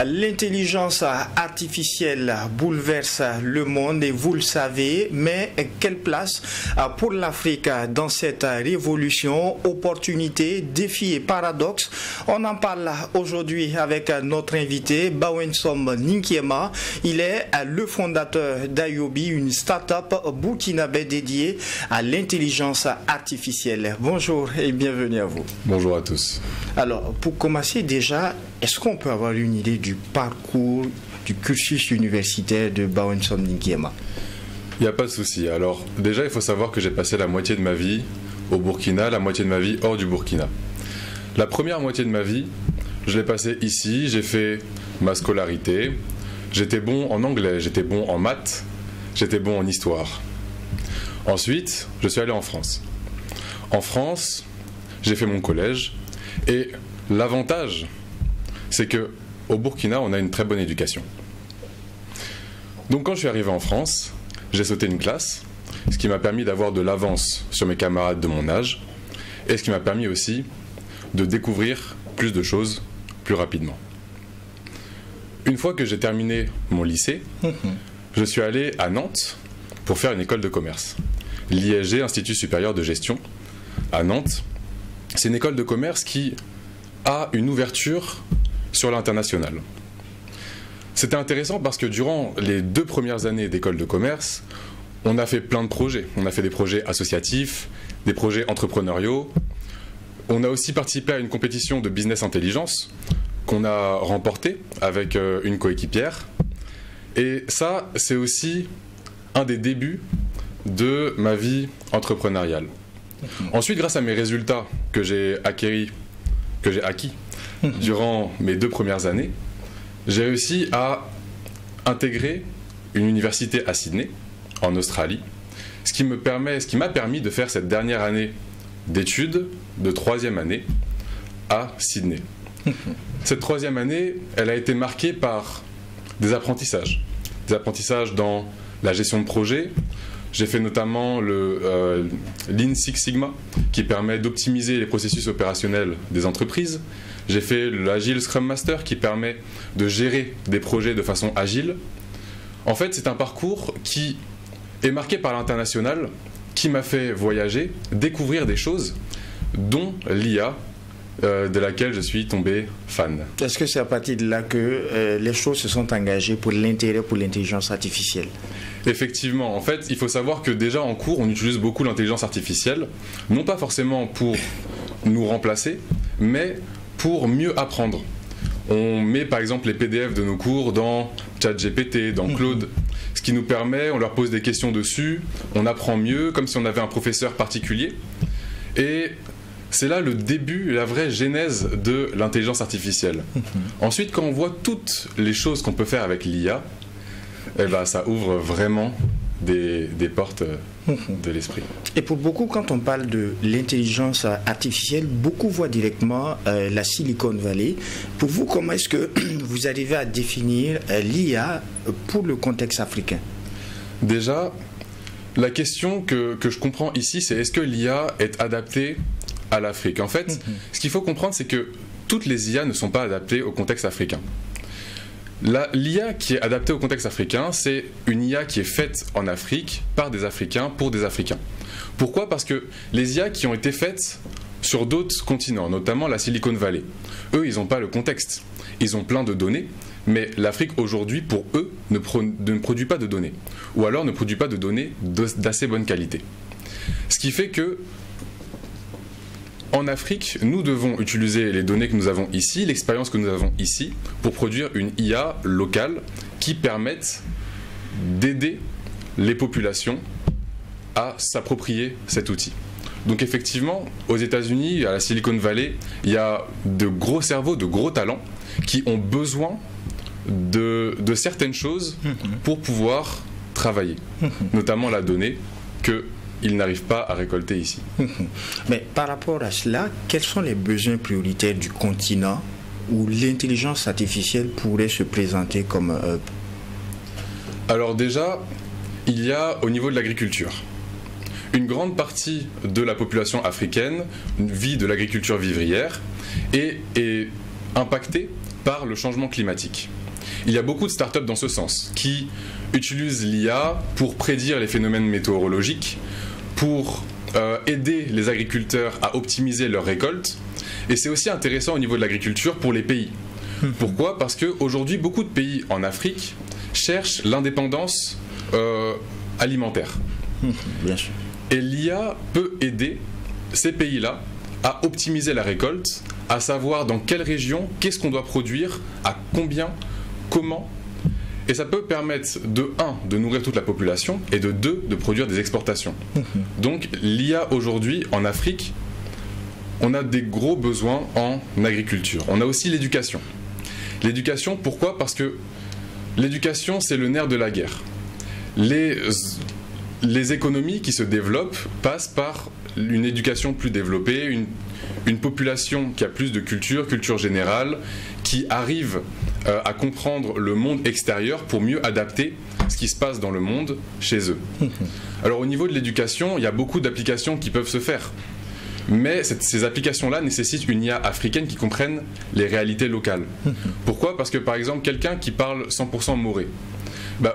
L'intelligence artificielle bouleverse le monde et vous le savez, mais quelle place pour l'Afrique dans cette révolution? Opportunités, défis et paradoxes. On en parle aujourd'hui avec notre invité, Bawensom Ninkiema. Il est le fondateur d'Ayobi, une start-up burkinabé dédiée à l'intelligence artificielle. Bonjour et bienvenue à vous. Bonjour à tous. Alors, pour commencer déjà, est-ce qu'on peut avoir une idée du parcours, du cursus universitaire de Bawensom Ninkiema? Il n'y a pas de souci. Alors, déjà, il faut savoir que j'ai passé la moitié de ma vie au Burkina, la moitié de ma vie hors du Burkina. La première moitié de ma vie, je l'ai passée ici, j'ai fait ma scolarité. J'étais bon en anglais, j'étais bon en maths, j'étais bon en histoire. Ensuite, je suis allé en France. En France, j'ai fait mon collège. Et l'avantage, c'est que au Burkina, on a une très bonne éducation. Donc quand je suis arrivé en France, j'ai sauté une classe, ce qui m'a permis d'avoir de l'avance sur mes camarades de mon âge, et ce qui m'a permis aussi de découvrir plus de choses plus rapidement. Une fois que j'ai terminé mon lycée, je suis allé à Nantes pour faire une école de commerce. L'ISG, Institut supérieur de gestion, à Nantes. C'est une école de commerce qui a une ouverture sur l'international. C'était intéressant parce que durant les 2 premières années d'école de commerce, on a fait plein de projets. On a fait des projets associatifs, des projets entrepreneuriaux. On a aussi participé à une compétition de business intelligence qu'on a remportée avec une coéquipière. Et ça, c'est aussi un des débuts de ma vie entrepreneuriale. Ensuite, grâce à mes résultats que j'ai acquis durant mes 2 premières années, j'ai réussi à intégrer une université à Sydney, en Australie, ce qui m'a permis de faire cette dernière année d'études, de 3e année, à Sydney. Cette 3e année, elle a été marquée par des apprentissages. Des apprentissages dans la gestion de projet. J'ai fait notamment le Lean Six Sigma, qui permet d'optimiser les processus opérationnels des entreprises. J'ai fait l'Agile Scrum Master, qui permet de gérer des projets de façon agile. En fait, c'est un parcours qui est marqué par l'international, qui m'a fait voyager, découvrir des choses, dont l'IA, de laquelle je suis tombé fan. Est-ce que c'est à partir de là que les choses se sont engagées pour l'intérêt pour l'intelligence artificielle? Effectivement, en fait, il faut savoir que déjà en cours, on utilise beaucoup l'intelligence artificielle, non pas forcément pour nous remplacer, mais pour mieux apprendre. On met par exemple les PDF de nos cours dans ChatGPT, dans Claude, ce qui nous permet, on leur pose des questions dessus, on apprend mieux, comme si on avait un professeur particulier. Et c'est là le début, la vraie genèse de l'intelligence artificielle. Ensuite, quand on voit toutes les choses qu'on peut faire avec l'IA, eh ben, ça ouvre vraiment des portes de l'esprit. Et pour beaucoup, quand on parle de l'intelligence artificielle, beaucoup voient directement la Silicon Valley. Pour vous, comment est-ce que vous arrivez à définir l'IA pour le contexte africain? Déjà, la question que je comprends ici, c'est est-ce que l'IA est adaptée à l'Afrique? En fait, ce qu'il faut comprendre, c'est que toutes les IA ne sont pas adaptées au contexte africain. L'IA qui est adaptée au contexte africain, c'est une IA qui est faite en Afrique par des Africains pour des Africains. Pourquoi? Parce que les IA qui ont été faites sur d'autres continents, notamment la Silicon Valley, eux, ils n'ont pas le contexte. Ils ont plein de données, mais l'Afrique aujourd'hui, pour eux, ne produit pas de données. Ou alors ne produit pas de données d'assez bonne qualité. Ce qui fait que en Afrique, nous devons utiliser les données que nous avons ici, l'expérience que nous avons ici, pour produire une IA locale qui permette d'aider les populations à s'approprier cet outil. Donc effectivement, aux États-Unis, à la Silicon Valley, il y a de gros cerveaux, de gros talents qui ont besoin de certaines choses pour pouvoir travailler, notamment la donnée qu'ils n'arrivent pas à récolter ici. Mais par rapport à cela, quels sont les besoins prioritaires du continent où l'intelligence artificielle pourrait se présenter comme Alors déjà, il y a au niveau de l'agriculture. Une grande partie de la population africaine vit de l'agriculture vivrière et est impactée par le changement climatique. Il y a beaucoup de startups dans ce sens, qui utilisent l'IA pour prédire les phénomènes météorologiques, pour aider les agriculteurs à optimiser leurs récoltes. Et c'est aussi intéressant au niveau de l'agriculture pour les pays. Pourquoi? Parce qu'aujourd'hui, beaucoup de pays en Afrique cherchent l'indépendance alimentaire. Bien sûr. Et l'IA peut aider ces pays-là à optimiser la récolte, à savoir dans quelle région, qu'est-ce qu'on doit produire, à combien, comment. Et ça peut permettre de 1, de nourrir toute la population, et de 2, de produire des exportations. Donc l'IA aujourd'hui en Afrique, on a des gros besoins en agriculture. On a aussi l'éducation. L'éducation, pourquoi? Parce que l'éducation, c'est le nerf de la guerre. Les économies qui se développent passent par une éducation plus développée, une population qui a plus de culture générale, qui arrive à comprendre le monde extérieur pour mieux adapter ce qui se passe dans le monde chez eux. Alors au niveau de l'éducation, il y a beaucoup d'applications qui peuvent se faire. Mais ces applications-là nécessitent une IA africaine qui comprenne les réalités locales. Pourquoi? Parce que par exemple, quelqu'un qui parle 100% moré,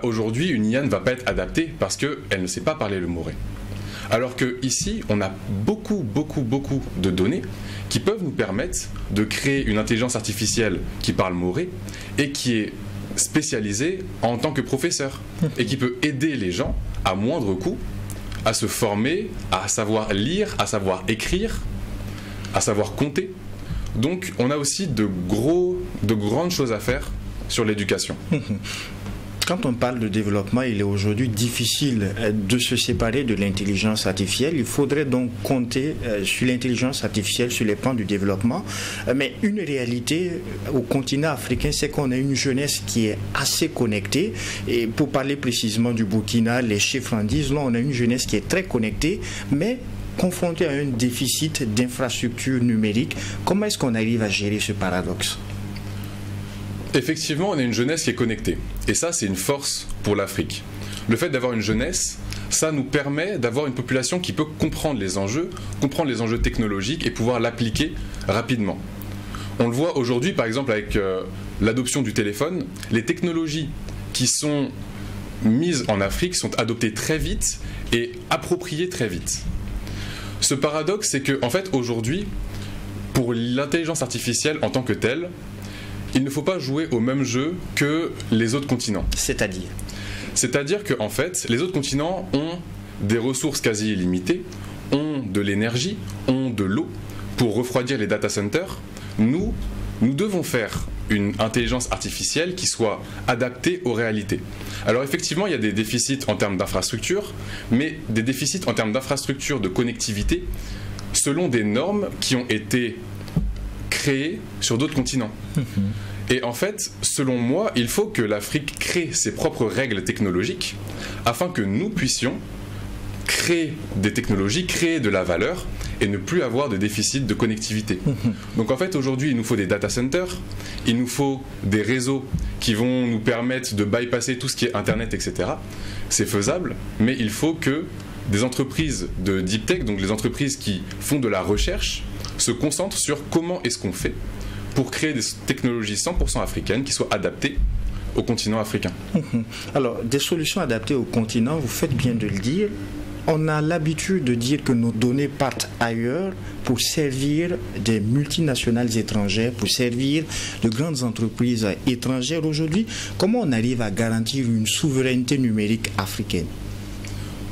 aujourd'hui, une IA ne va pas être adaptée parce qu'elle ne sait pas parler le moré. Alors qu'ici, on a beaucoup de données qui peuvent nous permettre de créer une intelligence artificielle qui parle moré et qui est spécialisée en tant que professeur et qui peut aider les gens à moindre coût à se former, à savoir lire, à savoir écrire, à savoir compter. Donc on a aussi de grandes choses à faire sur l'éducation. Quand on parle de développement, il est aujourd'hui difficile de se séparer de l'intelligence artificielle. Il faudrait donc compter sur l'intelligence artificielle sur les plans du développement. Mais une réalité au continent africain, c'est qu'on a une jeunesse qui est assez connectée. Et pour parler précisément du Burkina, les chiffres en disent, là, on a une jeunesse qui est très connectée, mais confrontée à un déficit d'infrastructures numériques. Comment est-ce qu'on arrive à gérer ce paradoxe ? Effectivement, on a une jeunesse qui est connectée. Et ça, c'est une force pour l'Afrique. Le fait d'avoir une jeunesse, ça nous permet d'avoir une population qui peut comprendre les enjeux technologiques et pouvoir l'appliquer rapidement. On le voit aujourd'hui, par exemple, avec l'adoption du téléphone. Les technologies qui sont mises en Afrique sont adoptées très vite et appropriées très vite. Ce paradoxe, c'est qu'en fait, aujourd'hui, pour l'intelligence artificielle en tant que telle, il ne faut pas jouer au même jeu que les autres continents. C'est-à-dire qu'en fait, les autres continents ont des ressources quasi illimitées, ont de l'énergie, ont de l'eau pour refroidir les data centers. Nous devons faire une intelligence artificielle qui soit adaptée aux réalités. Alors effectivement, il y a des déficits en termes d'infrastructure, mais des déficits en termes d'infrastructure, de connectivité, selon des normes qui ont été créées sur d'autres continents. Et en fait, selon moi, il faut que l'Afrique crée ses propres règles technologiques afin que nous puissions créer des technologies, créer de la valeur et ne plus avoir de déficit de connectivité. Donc en fait, aujourd'hui, il nous faut des data centers, il nous faut des réseaux qui vont nous permettre de bypasser tout ce qui est Internet, etc. C'est faisable, mais il faut que des entreprises de deep tech, donc les entreprises qui font de la recherche, se concentrent sur comment est-ce qu'on fait pour créer des technologies 100% africaines qui soient adaptées au continent africain. Alors, des solutions adaptées au continent, vous faites bien de le dire. On a l'habitude de dire que nos données partent ailleurs pour servir des multinationales étrangères, pour servir de grandes entreprises étrangères. Aujourd'hui, comment on arrive à garantir une souveraineté numérique africaine?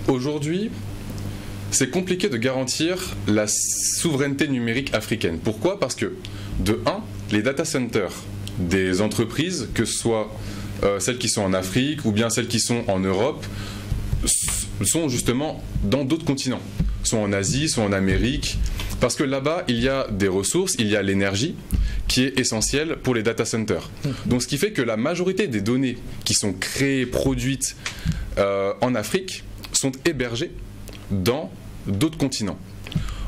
Aujourd'hui, c'est compliqué de garantir la souveraineté numérique africaine. Pourquoi? Parce que, de 1, les data centers des entreprises, que ce soit celles qui sont en Afrique ou bien celles qui sont en Europe, sont justement dans d'autres continents, soit en Asie, soit en Amérique, parce que là-bas, il y a des ressources, il y a l'énergie qui est essentielle pour les data centers. Donc ce qui fait que la majorité des données qui sont créées, produites en Afrique, sont hébergées dans d'autres continents.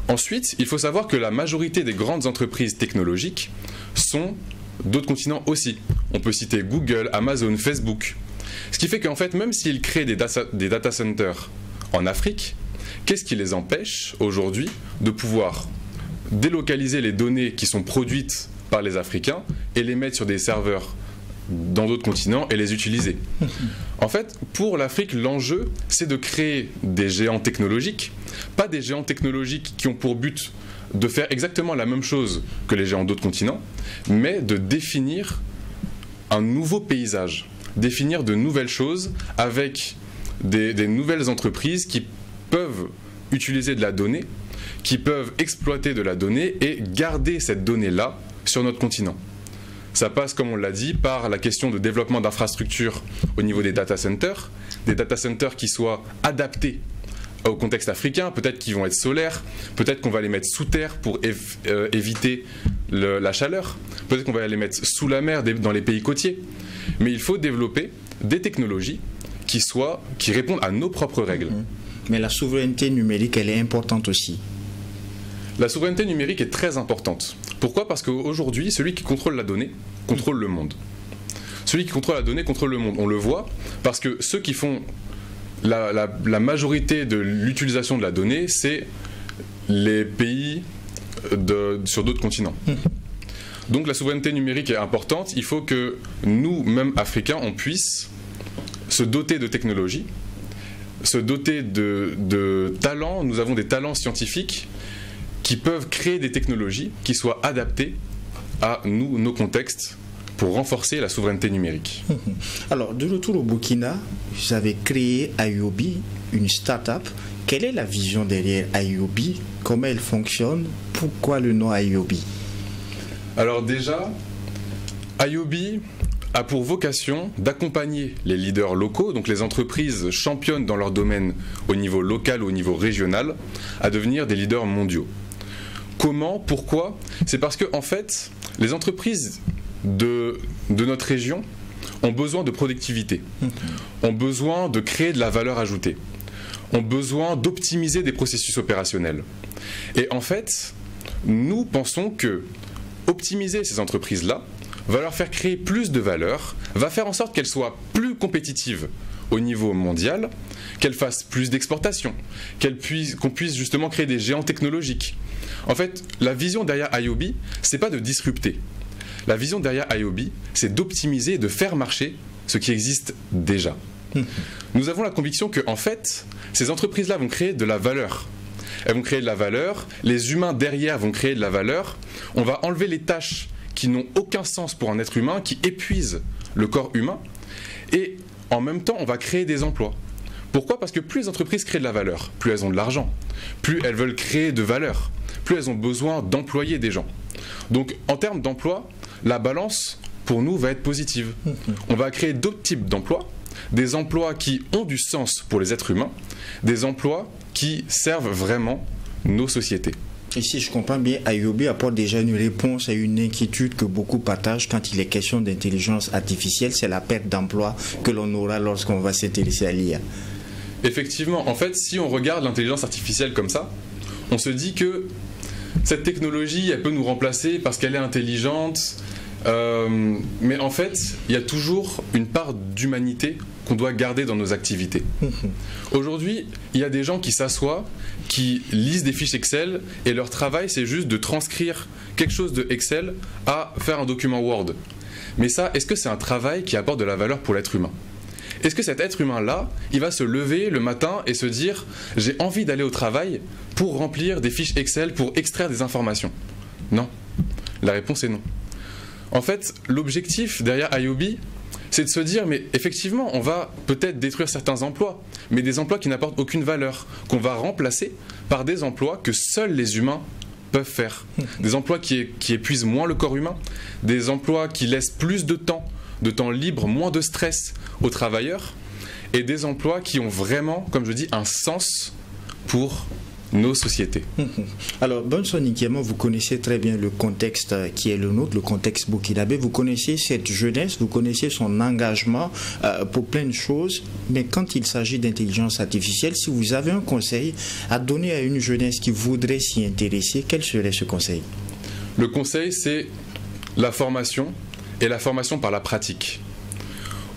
Ensuite, il faut savoir que la majorité des grandes entreprises technologiques sont d'autres continents aussi. On peut citer Google, Amazon, Facebook. Ce qui fait qu'en fait, même s'ils créent des data centers en Afrique, qu'est-ce qui les empêche aujourd'hui de pouvoir délocaliser les données qui sont produites par les Africains et les mettre sur des serveurs dans d'autres continents et les utiliser. En fait, pour l'Afrique, l'enjeu, c'est de créer des géants technologiques, pas des géants technologiques qui ont pour but de faire exactement la même chose que les géants d'autres continents, mais de définir un nouveau paysage, définir de nouvelles choses avec des nouvelles entreprises qui peuvent utiliser de la donnée, qui peuvent exploiter de la donnée et garder cette donnée-là sur notre continent. Ça passe, comme on l'a dit, par la question de développement d'infrastructures au niveau des data centers qui soient adaptés au contexte africain, peut-être qu'ils vont être solaires, peut-être qu'on va les mettre sous terre pour éviter la chaleur, peut-être qu'on va les mettre sous la mer dans les pays côtiers. Mais il faut développer des technologies qui répondent à nos propres règles. Mais la souveraineté numérique, elle est importante aussi. La souveraineté numérique est très importante. Pourquoi ? Parce qu'aujourd'hui, celui qui contrôle la donnée contrôle le monde. Celui qui contrôle la donnée contrôle le monde. On le voit parce que ceux qui font la majorité de l'utilisation de la donnée, c'est les pays sur d'autres continents. Donc la souveraineté numérique est importante. Il faut que nous, même Africains, on puisse se doter de technologies, se doter de talents. Nous avons des talents scientifiques qui peuvent créer des technologies qui soient adaptées à nous, nos contextes, pour renforcer la souveraineté numérique. Alors, de retour au Burkina, vous avez créé Ayobi, une start-up. Quelle est la vision derrière Ayobi? Comment elle fonctionne? Pourquoi le nom Ayobi? Alors déjà, Ayobi a pour vocation d'accompagner les leaders locaux, donc les entreprises championnes dans leur domaine au niveau local ou au niveau régional, à devenir des leaders mondiaux. Comment? Pourquoi? C'est parce que, en fait, les entreprises de notre région ont besoin de productivité, ont besoin de créer de la valeur ajoutée, ont besoin d'optimiser des processus opérationnels. Et en fait, nous pensons que optimiser ces entreprises-là va leur faire créer plus de valeur, va faire en sorte qu'elles soient plus compétitives au niveau mondial, qu'elles fassent plus d'exportation, qu'on puisse justement créer des géants technologiques. En fait, la vision derrière Ayobi, c'est pas de disrupter. La vision derrière Ayobi, c'est d'optimiser et de faire marcher ce qui existe déjà. Nous avons la conviction que, en fait, ces entreprises-là vont créer de la valeur. Elles vont créer de la valeur, les humains derrière vont créer de la valeur, on va enlever les tâches qui n'ont aucun sens pour un être humain, qui épuisent le corps humain, et en même temps, on va créer des emplois. Pourquoi? Parce que plus les entreprises créent de la valeur, plus elles ont de l'argent, plus elles veulent créer de valeur, plus elles ont besoin d'employer des gens. Donc, en termes d'emploi, la balance, pour nous, va être positive. On va créer d'autres types d'emplois, des emplois qui ont du sens pour les êtres humains, des emplois qui servent vraiment nos sociétés. Et si je comprends bien, Ayobi apporte déjà une réponse à une inquiétude que beaucoup partagent quand il est question d'intelligence artificielle, c'est la perte d'emploi que l'on aura lorsqu'on va s'intéresser à l'IA. Effectivement, en fait, si on regarde l'intelligence artificielle comme ça, on se dit que cette technologie, elle peut nous remplacer parce qu'elle est intelligente, mais en fait, il y a toujours une part d'humanité qu'on doit garder dans nos activités. Aujourd'hui, il y a des gens qui s'assoient, qui lisent des fiches Excel, et leur travail, c'est juste de transcrire quelque chose de Excel à faire un document Word. Mais ça, est-ce que c'est un travail qui apporte de la valeur pour l'être humain? Est-ce que cet être humain-là, il va se lever le matin et se dire « j'ai envie d'aller au travail pour remplir des fiches Excel, pour extraire des informations ?» Non. La réponse est non. En fait, l'objectif derrière Ayobi, c'est de se dire, mais effectivement, on va peut-être détruire certains emplois, mais des emplois qui n'apportent aucune valeur, qu'on va remplacer par des emplois que seuls les humains peuvent faire. Des emplois qui épuisent moins le corps humain, des emplois qui laissent plus de temps libre, moins de stress aux travailleurs, et des emplois qui ont vraiment, comme je dis, un sens pour nos sociétés. Alors, Benson Ikiema, vous connaissez très bien le contexte qui est le nôtre, le contexte burkinabé. Vous connaissez cette jeunesse, vous connaissez son engagement pour plein de choses. Mais quand il s'agit d'intelligence artificielle, si vous avez un conseil à donner à une jeunesse qui voudrait s'y intéresser, quel serait ce conseil? Le conseil, c'est la formation, et la formation par la pratique.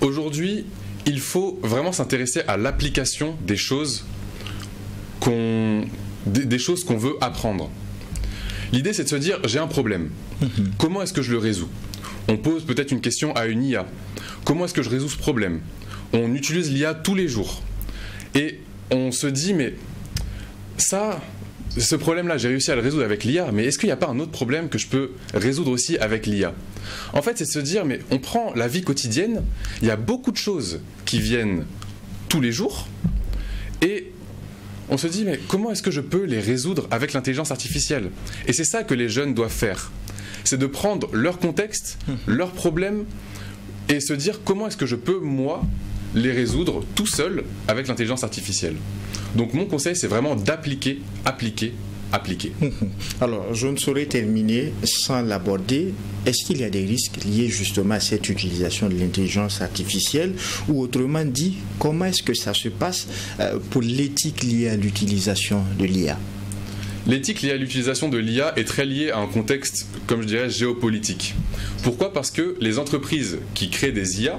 Aujourd'hui, il faut vraiment s'intéresser à l'application des choses qu'on veut apprendre. L'idée, c'est de se dire, j'ai un problème. Comment est-ce que je le résous? On pose peut-être une question à une IA. Comment est-ce que je résous ce problème? On utilise l'IA tous les jours. Et on se dit, mais ça, ce problème-là, j'ai réussi à le résoudre avec l'IA, mais est-ce qu'il n'y a pas un autre problème que je peux résoudre aussi avec l'IA? En fait, c'est de se dire, mais on prend la vie quotidienne, il y a beaucoup de choses qui viennent tous les jours, et on se dit, mais comment est-ce que je peux les résoudre avec l'intelligence artificielle? Et c'est ça que les jeunes doivent faire. C'est de prendre leur contexte, leurs problèmes, et se dire comment est-ce que je peux, moi, les résoudre tout seul avec l'intelligence artificielle. Donc mon conseil, c'est vraiment d'appliquer, appliquer, appliquer. Alors, je ne saurais terminer sans l'aborder. Est-ce qu'il y a des risques liés justement à cette utilisation de l'intelligence artificielle? Ou autrement dit, comment est-ce que ça se passe pour l'éthique liée à l'utilisation de l'IA? L'éthique liée à l'utilisation de l'IA est très liée à un contexte, comme je dirais, géopolitique. Pourquoi? Parce que les entreprises qui créent des IA,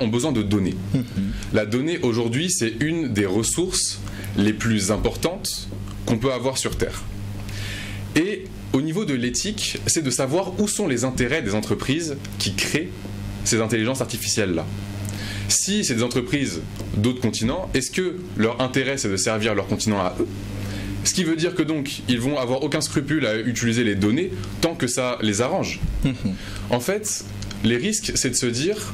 ont besoin de données. La donnée, aujourd'hui, c'est une des ressources les plus importantes qu'on peut avoir sur Terre. Et au niveau de l'éthique, c'est de savoir où sont les intérêts des entreprises qui créent ces intelligences artificielles-là. Si c'est des entreprises d'autres continents, est-ce que leur intérêt, c'est de servir leur continent à eux? Ce qui veut dire que donc, ils vont avoir aucun scrupule à utiliser les données tant que ça les arrange. En fait, les risques, c'est de se dire,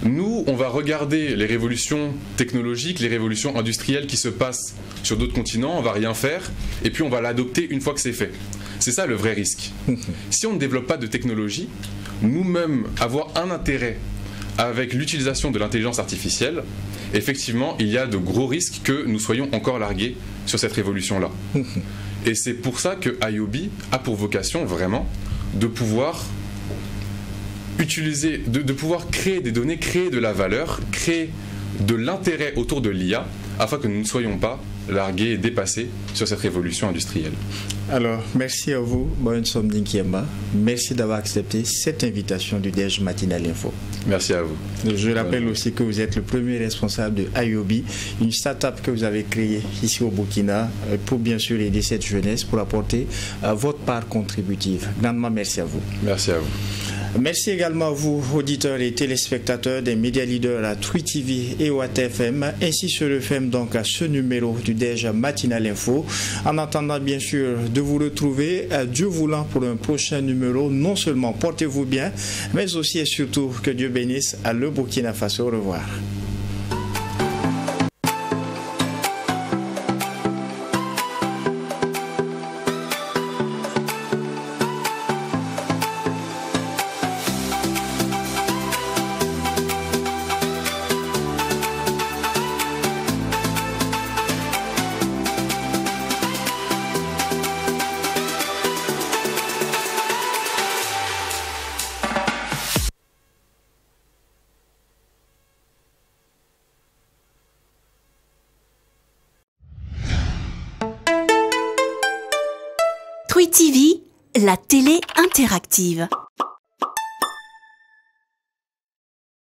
nous, on va regarder les révolutions technologiques, les révolutions industrielles qui se passent sur d'autres continents, on va rien faire, et puis on va l'adopter une fois que c'est fait. C'est ça le vrai risque. Si on ne développe pas de technologie, nous-mêmes avoir un intérêt avec l'utilisation de l'intelligence artificielle, effectivement, il y a de gros risques que nous soyons encore largués sur cette révolution-là. Et c'est pour ça que IOB a pour vocation vraiment de pouvoir utiliser, de pouvoir créer des données, créer de la valeur, créer de l'intérêt autour de l'IA, afin que nous ne soyons pas largués et dépassés sur cette révolution industrielle. Alors, merci à vous, Boyensom Dinkiemba. Merci d'avoir accepté cette invitation du DEJ Matinal Info. Merci à vous. Je rappelle aussi que vous êtes le premier responsable de IOB, une start-up que vous avez créée ici au Burkina pour bien sûr aider cette jeunesse, pour apporter votre part contributive. Grandement merci à vous. Merci à vous. Merci également à vous, auditeurs et téléspectateurs des médias leaders à Twi TV et Ouate FM. Ainsi se referme donc à ce numéro du DEJ Matinal Info. En attendant bien sûr de vous retrouver, Dieu voulant, pour un prochain numéro. Non seulement portez-vous bien, mais aussi et surtout que Dieu bénisse à le Burkina Faso. Au revoir. Twi TV, la télé interactive.